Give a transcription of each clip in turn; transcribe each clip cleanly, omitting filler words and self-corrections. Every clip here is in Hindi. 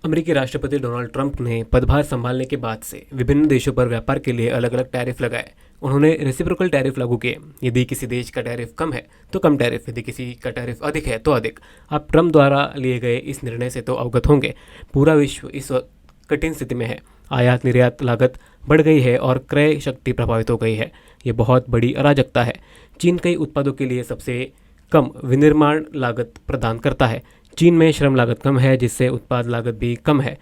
अमेरिकी राष्ट्रपति डोनाल्ड ट्रंप ने पदभार संभालने के बाद से विभिन्न देशों पर व्यापार के लिए अलग अलग टैरिफ लगाए। उन्होंने रेसिप्रोकल टैरिफ लागू किए। यदि किसी देश का टैरिफ कम है तो कम टैरिफ, यदि किसी का टैरिफ अधिक है तो अधिक। आप ट्रंप द्वारा लिए गए इस निर्णय से तो अवगत होंगे, पूरा विश्व इस वक्त कठिन स्थिति में है। आयात निर्यात लागत बढ़ गई है और क्रय शक्ति प्रभावित हो गई है। ये बहुत बड़ी अराजकता है। चीन कई उत्पादों के लिए सबसे कम विनिर्माण लागत प्रदान करता है। चीन में श्रम लागत कम है, जिससे उत्पाद लागत भी कम है।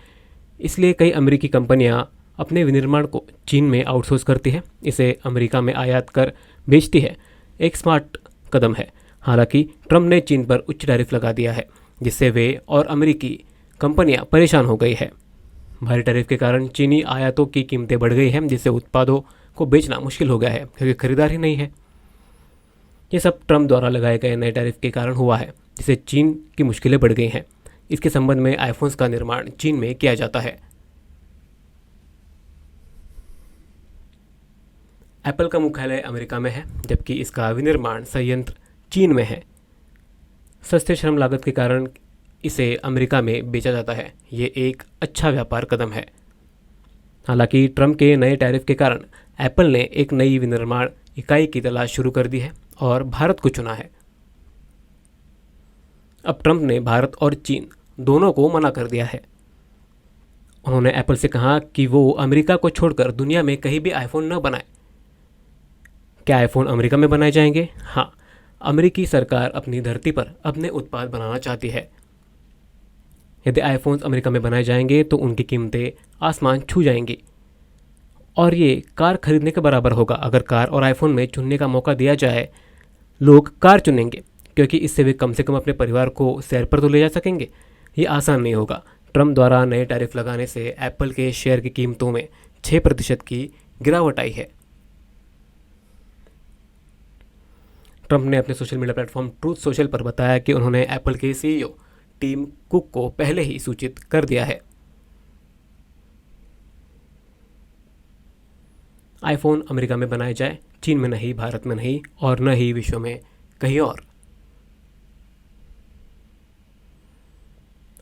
इसलिए कई अमेरिकी कंपनियां अपने विनिर्माण को चीन में आउटसोर्स करती है, इसे अमेरिका में आयात कर बेचती है। एक स्मार्ट कदम है। हालांकि ट्रंप ने चीन पर उच्च टैरिफ लगा दिया है, जिससे वे और अमेरिकी कंपनियां परेशान हो गई है। भारी टैरिफ के कारण चीनी आयातों की कीमतें बढ़ गई हैं, जिससे उत्पादों को बेचना मुश्किल हो गया है क्योंकि खरीदार ही नहीं है। ये सब ट्रंप द्वारा लगाए गए नए टैरिफ के कारण हुआ है, जिससे चीन की मुश्किलें बढ़ गई हैं। इसके संबंध में आईफोन्स का निर्माण चीन में किया जाता है। एप्पल का मुख्यालय अमेरिका में है, जबकि इसका विनिर्माण संयंत्र चीन में है। सस्ते श्रम लागत के कारण इसे अमेरिका में बेचा जाता है। ये एक अच्छा व्यापार कदम है। हालांकि ट्रंप के नए टैरिफ के कारण एप्पल ने एक नई विनिर्माण इकाई की तलाश शुरू कर दी है और भारत को चुना है। अब ट्रंप ने भारत और चीन दोनों को मना कर दिया है। उन्होंने एप्पल से कहा कि वो अमेरिका को छोड़कर दुनिया में कहीं भी आईफोन न बनाए। क्या आईफोन अमेरिका में बनाए जाएंगे? हाँ, अमेरिकी सरकार अपनी धरती पर अपने उत्पाद बनाना चाहती है। यदि आईफोन्स अमेरिका में बनाए जाएंगे तो उनकी कीमतें आसमान छू जाएंगी और ये कार खरीदने के बराबर होगा। अगर कार और आईफोन में चुनने का मौका दिया जाए, लोग कार चुनेंगे क्योंकि इससे वे कम से कम अपने परिवार को सैर पर तो ले जा सकेंगे। ये आसान नहीं होगा। ट्रंप द्वारा नए टैरिफ लगाने से एप्पल के शेयर की कीमतों में 6% की गिरावट आई है। ट्रंप ने अपने social media platform truth social पर बताया कि उन्होंने एप्पल के सीईओ टिम कुक को पहले ही सूचित कर दिया है। आईफोन अमेरिका में बनाए जाए, चीन में नहीं, भारत में नहीं और न ही विश्व में कहीं और।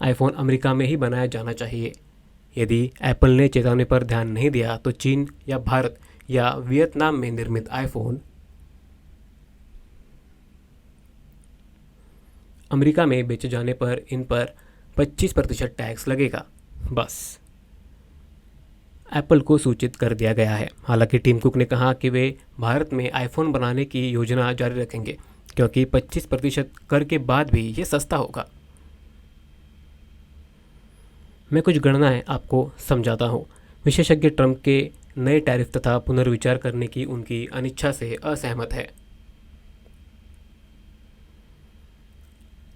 आईफोन अमेरिका में ही बनाया जाना चाहिए। यदि एप्पल ने चेतावनी पर ध्यान नहीं दिया तो चीन या भारत या वियतनाम में निर्मित आईफोन अमेरिका में बेचे जाने पर इन पर 25% टैक्स लगेगा। बस एप्पल को सूचित कर दिया गया है। हालांकि टिम कुक ने कहा कि वे भारत में आईफोन बनाने की योजना जारी रखेंगे क्योंकि 25% कर के बाद भी ये सस्ता होगा। मैं कुछ गणनाएं आपको समझाता हूँ। विशेषज्ञ ट्रंप के नए टैरिफ तथा पुनर्विचार करने की उनकी अनिच्छा से असहमत है।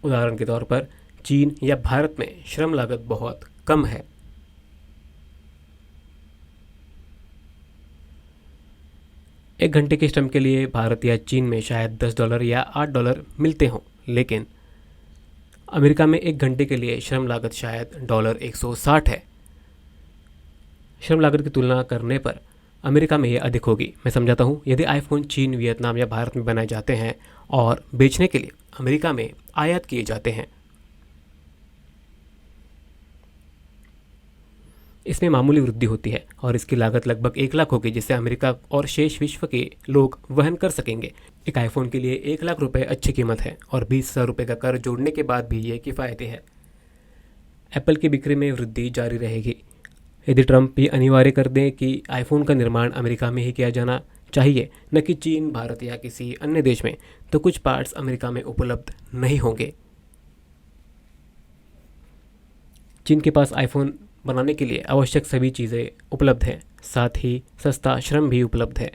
उदाहरण के तौर पर चीन या भारत में श्रम लागत बहुत कम है। एक घंटे के श्रम के लिए भारत या चीन में शायद $10 या $8 मिलते हों, लेकिन अमेरिका में एक घंटे के लिए श्रम लागत शायद $160 है। श्रम लागत की तुलना करने पर अमेरिका में यह अधिक होगी। मैं समझाता हूँ। यदि आईफोन चीन, वियतनाम या भारत में बनाए जाते हैं और बेचने के लिए अमेरिका में आयात किए जाते हैं, इसमें मामूली वृद्धि होती है और इसकी लागत लगभग 1 लाख होगी, जिससे अमेरिका और शेष विश्व के लोग वहन कर सकेंगे। एक आईफोन के लिए 1 लाख रुपए अच्छी कीमत है और 20,000 रुपये का कर जोड़ने के बाद भी ये किफ़ायती है। एप्पल की बिक्री में वृद्धि जारी रहेगी। यदि ट्रंप ये अनिवार्य कर दें कि आईफोन का निर्माण अमेरिका में ही किया जाना चाहिए, न कि चीन, भारत या किसी अन्य देश में, तो कुछ पार्ट्स अमेरिका में उपलब्ध नहीं होंगे। चीन के पास आईफोन बनाने के लिए आवश्यक सभी चीज़ें उपलब्ध हैं, साथ ही सस्ता श्रम भी उपलब्ध है।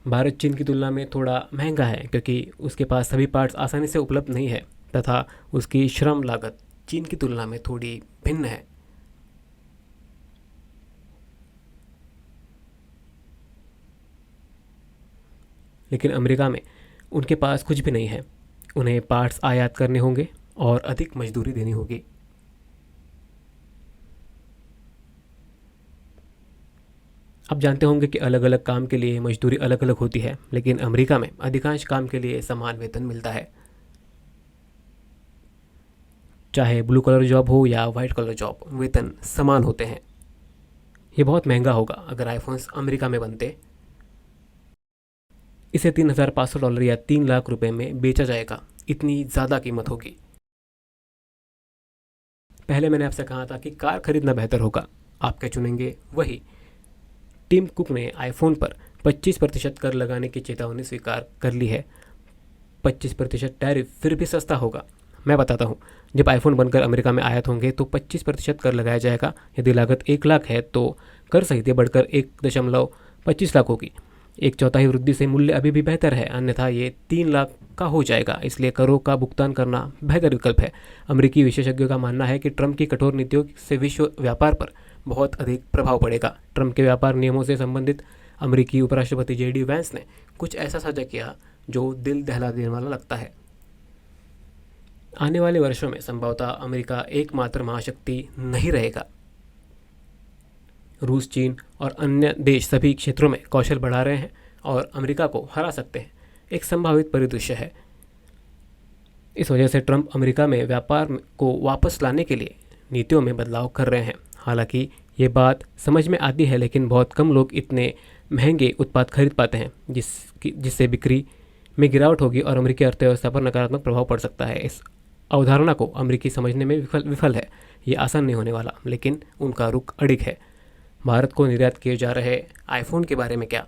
भारत चीन की तुलना में थोड़ा महंगा है क्योंकि उसके पास सभी पार्ट्स आसानी से उपलब्ध नहीं है तथा उसकी श्रम लागत चीन की तुलना में थोड़ी भिन्न है। लेकिन अमेरिका में उनके पास कुछ भी नहीं है। उन्हें पार्ट्स आयात करने होंगे और अधिक मजदूरी देनी होगी। आप जानते होंगे कि अलग अलग काम के लिए मजदूरी अलग अलग होती है, लेकिन अमेरिका में अधिकांश काम के लिए समान वेतन मिलता है। चाहे ब्लू कलर जॉब हो या वाइट कलर जॉब, वेतन समान होते हैं। ये बहुत महंगा होगा अगर आईफोन्स अमेरिका में बनते। इसे $3,500 या 3 लाख रुपए में बेचा जाएगा, इतनी ज़्यादा कीमत होगी। पहले मैंने आपसे कहा था कि कार खरीदना बेहतर होगा, आप क्या चुनेंगे वही। टिम कुक ने आईफोन पर 25% कर लगाने की चेतावनी स्वीकार कर ली है। 25% टैरिफ फिर भी सस्ता होगा। मैं बताता हूँ, जब आईफोन बनकर अमेरिका में आयात होंगे तो 25% कर लगाया जाएगा। यदि लागत 1 लाख है तो कर सहित बढ़कर 1.25 लाख होगी। 1/4 वृद्धि से मूल्य अभी भी बेहतर है, अन्यथा ये 3 लाख का हो जाएगा। इसलिए करों का भुगतान करना बेहतर विकल्प है। अमेरिकी विशेषज्ञों का मानना है कि ट्रंप की कठोर नीतियों से विश्व व्यापार पर बहुत अधिक प्रभाव पड़ेगा। ट्रंप के व्यापार नियमों से संबंधित अमेरिकी उपराष्ट्रपति JD वैंस ने कुछ ऐसा साझा किया जो दिल दहला देने वाला लगता है। आने वाले वर्षों में संभवतः अमेरिका एकमात्र महाशक्ति नहीं रहेगा। रूस, चीन और अन्य देश सभी क्षेत्रों में कौशल बढ़ा रहे हैं और अमेरिका को हरा सकते हैं। एक संभावित परिदृश्य है। इस वजह से ट्रंप अमेरिका में व्यापार को वापस लाने के लिए नीतियों में बदलाव कर रहे हैं। हालांकि ये बात समझ में आती है, लेकिन बहुत कम लोग इतने महंगे उत्पाद खरीद पाते हैं जिससे बिक्री में गिरावट होगी और अमेरिकी अर्थव्यवस्था पर नकारात्मक प्रभाव पड़ सकता है। इस अवधारणा को अमेरिकी समझने में विफल है। ये आसान नहीं होने वाला, लेकिन उनका रुख अड़िग है। भारत को निर्यात किए जा रहे आईफोन के बारे में क्या?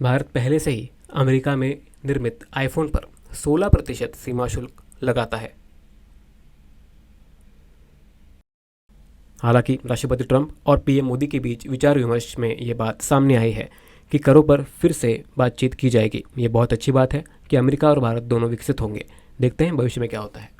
भारत पहले से ही अमेरिका में निर्मित आईफोन पर 16% सीमा शुल्क लगाता है। हालांकि राष्ट्रपति ट्रंप और PM मोदी के बीच विचार विमर्श में ये बात सामने आई है कि करों पर फिर से बातचीत की जाएगी। ये बहुत अच्छी बात है कि अमेरिका और भारत दोनों विकसित होंगे। देखते हैं भविष्य में क्या होता है।